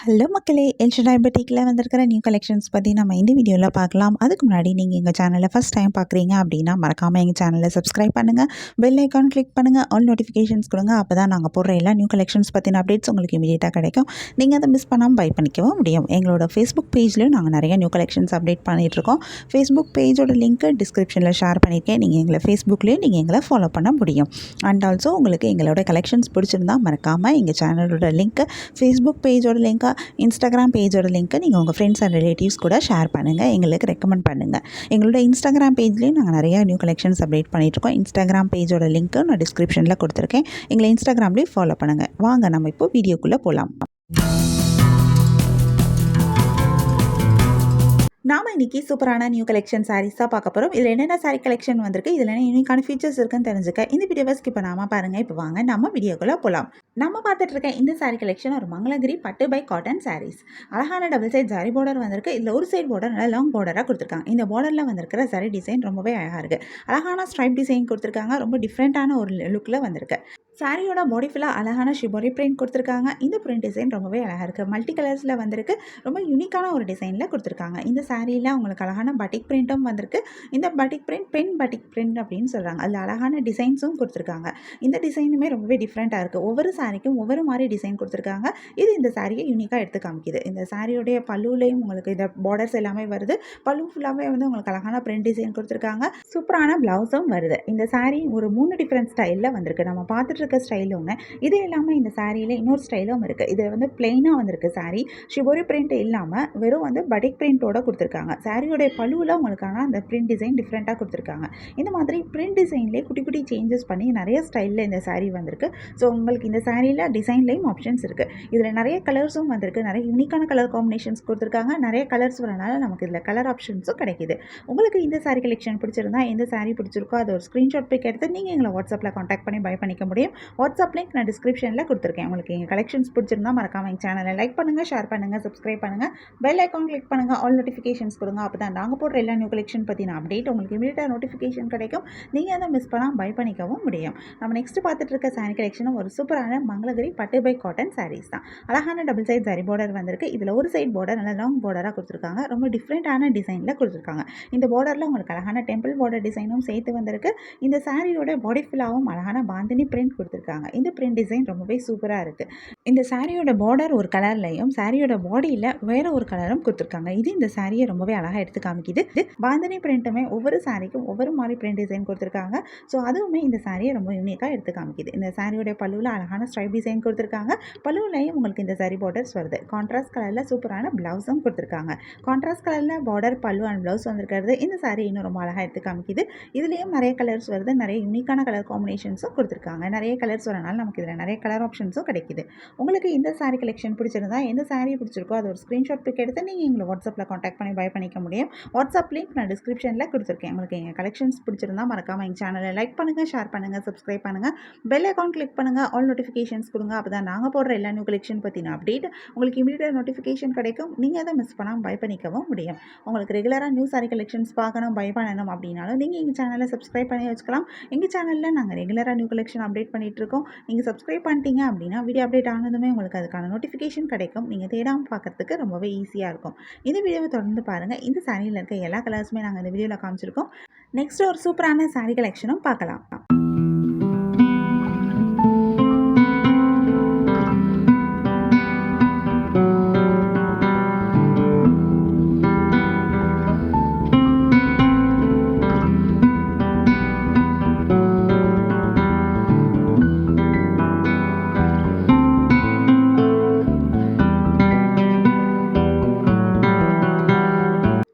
Hello மக்களே, El Shaddai பொட்டிக்கில் வந்திருக்கிற new collections பற்றி நம்ம இந்த வீடியோவில் பார்க்கலாம். அதுக்கு முன்னாடி நீங்கள் எங்கள் சேனலை ஃபஸ்ட் டைம் பார்க்குறீங்க அப்படின்னா மறக்காமல் எங்கள் சேனலை சப்ஸ்கிரைப் பண்ணுங்கள், பெல் ஐக்கான் கிளிக் பண்ணுங்கள், ஆல் நோட்டிஃபிகேஷன்ஸ் கொடுங்க. அப்போ தான் நாங்கள் போடுற எல்லா நியூ கலெக்ஷன்ஸ் பற்றின அப்டேட்ஸ் உங்களுக்கு இமீடியட்டாக கிடைக்கும். நீங்கள் அதை மிஸ் பண்ணாமல் பை பண்ணிக்கவும் முடியும். எங்களோட ஃபேஸ்புக் பேஜ்லேயும் நாங்கள் நிறைய நியூ கலெக்ஷன்ஸ் அப்டேட் பண்ணிகிட்ருக்கோம். ஃபேஸ்புக் பேஜோட லிங்க்கு டிஸ்கிரிப்ஷனில் ஷேர் பண்ணியிருக்கேன். நீங்கள் எங்களை ஃபேஸ்புக்லேயும் நீங்கள் எங்களை ஃபாலோ பண்ண முடியும். அண்ட் ஆல்சோ உங்களுக்கு எங்களோட கலெக்ஷன்ஸ் பிடிச்சிருந்தா மறக்காமல் எங்கள் சேனலோட லிங்க்கு, ஃபேஸ்புக் பேஜோட லிங்க்கை, இன்ஸ்டாகிராம் பேஜோட லிங்க்கை நீங்கள் உங்கள் ஃப்ரெண்ட்ஸ் அண்ட் ரிலேட்டிவ்ஸ் கூட ஷேர் பண்ணுங்கள், எங்களுக்கு ரெக்கமெண்ட் பண்ணுங்கள். எங்களோட இன்ஸ்டாகிராம் பேஜ்லேயும் நாங்கள் நிறையா நியூ கலெக்ஷன்ஸ் அப்டேட் பண்ணிகிட்ருக்கோம். இன்ஸ்டாகிராம் பேஜோட லிங்க்கு நான் டிஸ்கிரிப்ஷனில் கொடுத்துருக்கேன். எங்களை இன்ஸ்டாகிராம்லேயும் ஃபாலோ பண்ணுங்கள். வாங்க நம்ம இப்போ வீடியோக்குள்ளே போகலாம். நாம் இன்றைக்கி சூப்பரான நியூ கலெக்ஷன் சாரீஸ் தான் பார்க்க போகிறோம். இதில் என்னென்ன சாரீ கலெக்ஷன் வந்திருக்கு, இதில் என்ன யூனிக்கான ஃபீச்சர்ஸ் இருக்குன்னு தெரிஞ்சுக்க இந்த வீடியோவை ஸ்கிப் பண்ணாமல் பாருங்கள். இப்போ வாங்க நம்ம வீடியோக்குள்ளே போகலாம். நம்ம பார்த்துட்டு இருக்க இந்த சாரீ கலெக்ஷன் ஒரு மங்களகிரி பட்டு பை காட்டன் சாரீஸ். அழகான டபுள் சைட் ஜரி பார்டர் வந்திருக்கு. இதில் ஒரு சைட் பார்டர் நல்லா லாங் பார்டராக கொடுத்துருக்காங்க. இந்த பார்டரில் வந்திருக்கிற சாரீ டிசைன் ரொம்பவே அழகாக இருக்குது. அழகான ஸ்ட்ரைப் டிசைன் கொடுத்துருக்காங்க. ரொம்ப டிஃப்ரெண்ட்டான ஒரு லுக்கில் வந்திருக்கு. சாரியோட பாடி ஃபுல்லாக அழகான ஷிபோரி பிரிண்ட் கொடுத்துருக்காங்க. இந்த பிரிண்ட் டிசைன் ரொம்பவே அழகாக இருக்குது. மல்டி கலர்ஸில் வந்திருக்கு. ரொம்ப யூனிக்கான ஒரு டிசைனில் கொடுத்துருக்காங்க. இந்த சாரியில் உங்களுக்கு அழகான பட்டிக் பிரிண்ட்டும் வந்திருக்கு. இந்த batik print pen batik print அப்படின்னு சொல்கிறாங்க. அதில் அழகான டிசைன்ஸும் கொடுத்துருக்காங்க. இந்த டிசைனுமே ரொம்பவே டிஃப்ரெண்ட்டாக இருக்குது. ஒவ்வொரு சாரிக்கும் ஒவ்வொரு மாதிரி டிசைன் கொடுத்துருக்காங்க. இது இந்த சாரியை யூனிக்காக எடுத்து காமிக்குது. இந்த சாரியோடைய பல்லுலையும் உங்களுக்கு இந்த பார்டர்ஸ் எல்லாமே வருது. பல்லு ஃபுல்லாகவே வந்து உங்களுக்கு அழகான பிரிண்ட் டிசைன் கொடுத்துருக்காங்க. சூப்பரான ப்ளவுஸும் வருது. இந்த சாரி ஒரு 3 டிஃப்ரெண்ட் ஸ்டைலில் வந்திருக்கு. நம்ம பார்த்துட்டு இருக்க ஸ்டைல் ஒன்று, இது இல்லாமல் இந்த சாரியில் இன்னொரு ஸ்டைலும் இருக்குது. இது வந்து பிளெயினாக வந்திருக்கு சாரி. ஷிபோரி பிரிண்ட் இல்லாமல் வெறும் வந்து பட்டிக் பிரிண்ட்டோட கொடுத்துருக்காங்க. சாரியோடைய பழுவில் உங்களுக்கான அந்த பிரிண்ட் டிசைன் டிஃப்ரெண்ட்டாக கொடுத்துருக்காங்க. இந்த மாதிரி பிரிண்ட் டிசைன்லேயே குட்டி குட்டி சேஞ்சஸ் பண்ணி நிறைய ஸ்டைலில் இந்த சாரி வந்திருக்கு. ஸோ உங்களுக்கு இந்த சாரியில் டிசைன்லேயும் ஆப்ஷன்ஸ் இருக்குது. இதில் நிறைய கலர்ஸும் வந்திருக்கு. நிறைய யூனிக்கான கலர் காம்பினேஷன்ஸ் கொடுத்துருக்காங்க. நிறைய கலர்ஸ் வரனால நமக்கு இதில் கலர் ஆப்ஷன்ஸும் கிடைக்கிது. உங்களுக்கு இந்த சாரி கலெக்ஷன் பிடிச்சிருந்தா, எந்த சாரி பிடிச்சிருக்கோ அதை ஒரு ஸ்க்ரீன்ஷாட் பிக் எடுத்து நீங்கள் எங்களை வாட்ஸ்அப்பில் காண்டாக்ட் பண்ணி பை பண்ணிக்க முடியும். வாட்ஸ்அப் லிங்க் நான் டிஸ்கிரிப்ஷனில் கொடுத்துருக்கேன். உங்களுக்கு எங்கள் கலெக்ஷன்ஸ் பிடிச்சிருந்தா மறக்காமல் எங்கள் சேனலை லைக் பண்ணுங்கள், ஷேர் பண்ணுங்கள், சப்ஸ்கிரைப் பண்ணுங்கள், பெல் ஐக்கான் கிளிக் பண்ணுங்கள், ஆல் நோட்டிஃபிகேஷன்ஸ் கொடுங்க. அப்போ தான் நாங்கள் போடுற எல்லா நியூ கலெக்ஷன் பற்றின அப்டேட் உங்களுக்கு இமீடியட்டாக நோட்டிஃபிகேஷன் கிடைக்கும். நீங்கள் அதை மிஸ் பண்ணால் பை பண்ணிக்கவும் முடியும். நம்ம நெக்ஸ்ட் பார்த்துட்டு இருக்க சாரி கலெக்ஷனும் ஒரு சூப்பரான மங்களகிரி பட்டு பை காட்டன் சாரீஸ் தான். அழகான டபுள் சைட் ஜரி பார்டர் வந்திருக்கு. இதில் ஒரு சைட் பார்டர் நல்லா லாங் பார்டராக கொடுத்துருக்காங்க. ரொம்ப டிஃப்ரெண்ட்டான டிசைனில் கொடுத்துருக்காங்க. இந்த பார்டரில் உங்களுக்கு அழகான டெம்பிள் பார்டர் டிசைனும் சேர்த்து வந்திருக்கு. இந்த சாரியோட பாடி ஃபுல்லாகவும் அழகான பாந்தினி பிரிண்ட் கொடுத்துருக்காங்க. இந்த பிரிண்ட் டிசைன் ரொம்பவே சூப்பராக இருக்குது. இந்த சாரியோட பார்டர் ஒரு கலர்லையும் சாரியோட பாடியில் வேற ஒரு கலரும் கொடுத்துருக்காங்க. இது இந்த சாரியை ரொம்பவே அழகாக எடுத்து காமிக்குது. பாந்தினி பிரிண்ட்டுமே ஒவ்வொரு சாரிக்கும் ஒவ்வொரு மாதிரி பிரிண்ட் டிசைன் கொடுத்துருக்காங்க. ஸோ அதுவுமே இந்த சாரியை ரொம்ப யூனிக்காக எடுத்து காமிக்குது. இந்த சாரியோட பல்லுவில் அழகான ஸ்ட்ரைப் டிசைன் கொடுத்துருக்காங்க. பல்லுவிலையும் உங்களுக்கு இந்த சாரி பார்டர்ஸ் வருது. கான்ட்ராஸ்ட் கலரில் சூப்பரான ப்ளவுஸும் கொடுத்துருக்காங்க. கான்ட்ராஸ்ட் கலரில் பார்டர், பல்லு அண்ட் ப்ளவுஸ் வந்திருக்கிறது இந்த சாரி இன்னும் ரொம்ப அழகாக எடுத்து காமிக்குது. இதுலேயும் நிறைய கலர்ஸ் வருது. நிறைய யூனிக்கான கலர் காம்பினேஷன்ஸும் கொடுத்துருக்காங்க. நிறைய கலர்ஸ் வரனால நமக்கு இதில் நிறைய கலர் ஆப்ஷன்ஸும் கிடைக்குது. உங்களுக்கு இந்த சாரி கலெக்ஷன் பிடிச்சிருந்தா, எந்த சாரி பிடிச்சிருக்கோ அது ஒரு ஸ்க்ரீன்ஷாட் பிக் எடுத்து நீங்கள் எங்களை வாட்ஸ்அப்பில் காண்டாக்ட் பண்ணி பை பண்ணிக்க முடியும். வாட்ஸ்அப் லிங்க் நான் டிஸ்கிரிப்ஷனில் கொடுத்துருக்கேன். உங்களுக்கு எங்கள் கலெக்ஷன்ஸ் பிடிச்சிருந்தா மறக்காமல் எங்கள் சேனலை லைக் பண்ணுங்கள், ஷேர் பண்ணுங்கள், சப்ஸ்கிரைப் பண்ணுங்கள், பெல் ஐக்கான் கிளிக் பண்ணுங்கள், ஆல் நோட்டிஃபிகேஷன்ஸ் கொடுங்க. அப்போ தான் நாங்கள் போடுற எல்லா நியூ கலெக்ஷன் பற்றின அப்டேட் உங்களுக்கு இமீடியட்டாக நோட்டிஃபிகேஷன் கிடைக்கும். நீங்கள் அதை மிஸ் பண்ணாமல் பை பண்ணிக்கவும் முடியும். உங்களுக்கு ரெகுலராக நியூ சாரி கலெக்ஷன்ஸ் பார்க்கணும், பை பண்ணணும் அப்படின்னாலும் நீங்கள் எங்கள் சேனலை சப்ஸ்கிரைப் பண்ணி வச்சுக்கலாம். எங்கள் சேனலில் நாங்கள் ரெகுலராக நியூ கலெக்ஷன் அப்டேட் பண்ணிகிட்ருக்கோம். நீங்கள் சப்ஸ்கிரைப் பண்ணிட்டீங்க அப்படின்னா வீடியோ அப்டேட் ஆனதுமே உங்களுக்கு அதுக்கான நோட்டிஃபிகேஷன் கிடைக்கும். நீங்கள் தேடாமல் பார்க்குறதுக்கு ரொம்பவே ஈஸியாக இருக்கும். இந்த வீடியோவை தொடர்ந்து பாருங்கள். இந்த சாரியில் இருக்க எல்லா கலர்ஸுமே நாங்கள் இந்த வீடியோவில் காமிச்சிருக்கோம். நெக்ஸ்ட் ஒரு சூப்பரான சாரி கலெக்ஷனும் பார்க்கலாம்.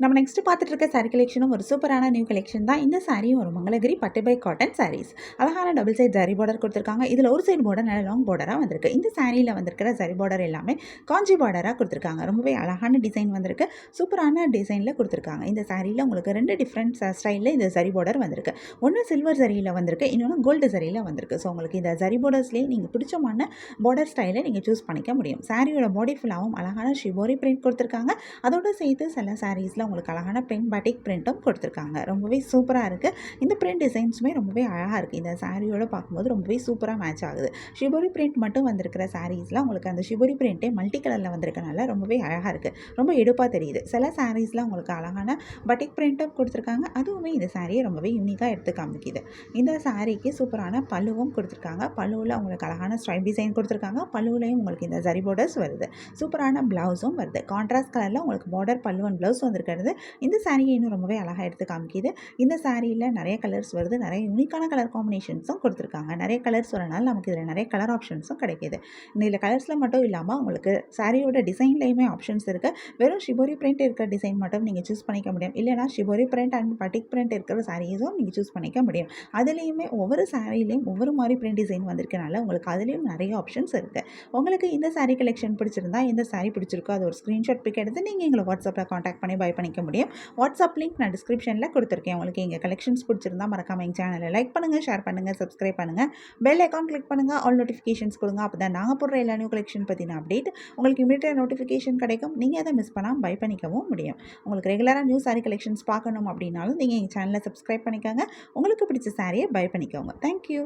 நம்ம நெக்ஸ்ட் பார்த்துட்டு இருக்க சாரி கலெக்ஷனும் ஒரு சூப்பரான நியூ கலெக்ஷன் தான். இந்த சாரியும் ஒரு மங்களகிரி பட்டு பை காட்டன் சாரீஸ். அழகான டபுள் சைட் ஜரி பார்டர் கொடுத்துருக்காங்க. இதில் ஒரு சைட் பார்டர் நல்ல லாங் பார்டராக வந்திருக்கு. இந்த சாரியில் வந்திருக்கிற ஜரி பார்டர் எல்லாமே காஞ்சி பார்டராக கொடுத்துருக்காங்க. ரொம்பவே அழகான டிசைன் வந்திருக்கு. சூப்பரான டிசைனில் கொடுத்துருக்காங்க. இந்த சாரியில் உங்களுக்கு 2 டிஃப்ரெண்ட் ஸ்டைலில் இந்த ஜரி பார்டர் வந்திருக்கு. ஒன்று சில்வர் ஜரியில் வந்திருக்கு, இன்னொன்று கோல்டு ஜரியில் வந்திருக்கு. ஸோ உங்களுக்கு இந்த ஜரி பார்டர்ஸ்லேயே நீங்கள் பிடிச்சமான பார்டர் ஸ்டைலை நீங்கள் சூஸ் பண்ணிக்க முடியும். சாரியோட பாடி ஃபுல்லாகவும் அழகான ஷிபோரி பிரிண்ட் கொடுத்துருக்காங்க. அதோடு சேர்த்து சில சாரீஸில் உங்களுக்கு உங்களுக்கு அழகான பிரிண்ட் பட்டிக் பிரிண்ட்டும் கொடுத்துருக்காங்க. ரொம்பவே சூப்பராக இருக்குது. இந்த பிரிண்ட் டிசைன்ஸுமே ரொம்பவே அழகாக இருக்குது. இந்த சாரியோட பார்க்கும்போது ரொம்பவே சூப்பராக மேட்ச் ஆகுது. ஷிபோரி பிரிண்ட் மட்டும் வந்திருக்கிற சாரீஸில் உங்களுக்கு அந்த ஷிபோரி பிரிண்ட்டே மல்டி கலரில் வந்திருக்கனால ரொம்பவே அழகாக இருக்குது. ரொம்ப எடுப்பாக தெரியுது. சில சாரீஸில் உங்களுக்கு அழகான பட்டிக் பிரிண்ட்டும் கொடுத்துருக்காங்க. அதுவுமே இந்த சாரியை ரொம்பவே யூனிக்காக எடுத்து காமிக்குது. இந்த சாரிக்கு சூப்பரான பல்லுவும் கொடுத்துருக்காங்க. பல்லுவில் உங்களுக்கு அழகான ஸ்ட்ரைப் டிசைன் கொடுத்துருக்காங்க. பல்லுவிலையும் உங்களுக்கு இந்த ஜரி பார்டர்ஸ் வருது. சூப்பரான ப்ளவுஸும் வருது. கான்ட்ராஸ்ட் கலரில் உங்களுக்கு பார்டர் பல்லு அண்ட் ப்ளவுஸ் வந்திருக்கிறது இந்த சாரியை இன்னும் ரொம்பவே அழகாக எடுத்து காமிக்குது. இந்த சாரியில் நிறைய கலர்ஸ் வருது. நிறைய யூனிக்கான கலர் காம்பினேஷன்ஸும் கொடுத்துருக்காங்க. நிறைய கலர்ஸ் வரனால நமக்கு இதில் நிறைய கலர் ஆப்ஷன்ஸும் கிடைக்கிது. இதில் கலர்ஸில் மட்டும் இல்லாமல் உங்களுக்கு சாரியோட டிசைன்லேயுமே ஆப்ஷன்ஸ் இருக்குது. வெறும் ஷிபோரி பிரிண்ட் இருக்கிற டிசைன் மட்டும் நீங்கள் சூஸ் பண்ணிக்க முடியும். இல்லைனா ஷிபோரி பிரிண்ட் அண்ட் பட்டிக் பிரிண்ட் இருக்கிற சாரீஸும் நீங்கள் சூஸ் பண்ணிக்க முடியும். அதுலேயுமே ஒவ்வொரு சாரிலையும் ஒவ்வொரு மாதிரி பிரிண்ட் டிசைன் வந்திருக்கனால உங்களுக்கு அதுலேயும் நிறைய ஆப்ஷன்ஸ் இருக்குது. உங்களுக்கு இந்த சாரீ கலெக்ஷன் பிடிச்சிருந்தா எந்த சாரீ பிடிச்சிருக்கோ அது ஒரு ஸ்க்ரீன்ஷாட் பிக் எடுத்து நீங்கள் எங்களை வாட்ஸ்அப்பில் காண்டாக்ட் பண்ணி பை பண்ணிக்க முடியும். வாட்ஸ்அப் லிங்க் நான் டிஸ்கிரிப்ஷனில் கொடுத்துருக்கேன். உங்களுக்கு எங்கள் கலெக்ஷன்ஸ் பிடிச்சிருந்தா மறக்காம எங்கள் சேனலை லைக் பண்ணுங்கள், ஷேர் பண்ணுங்கள், சப்ஸ்கிரைப் பண்ணுங்கள், பெல் ஐக்கான் கிளிக் பண்ணுங்கள், ஆல் நோட்டிஃபிகேஷன்ஸ் கொடுங்க. அப்போ தான் நாங்கள் போடுற எல்லா நியூ கலெக்ஷன் பற்றின அப்டேட் உங்களுக்கு இமீடியட்டாக நோட்டிஃபிகேஷன் கிடைக்கும். நீங்கள் அதை மிஸ் பண்ணாமல் பை பண்ணிக்கவும் முடியும். உங்களுக்கு ரெகுலராக நியூ சாரீ கலெக்ஷன்ஸ் பார்க்கணும் அப்படின்னாலும் நீங்கள் எங்கள் சேனலை சப்ஸ்கிரைப் பண்ணிக்கோங்க. உங்களுக்கு பிடிச்ச சாரியை பை பண்ணிக்கோங்க. தேங்க்யூ.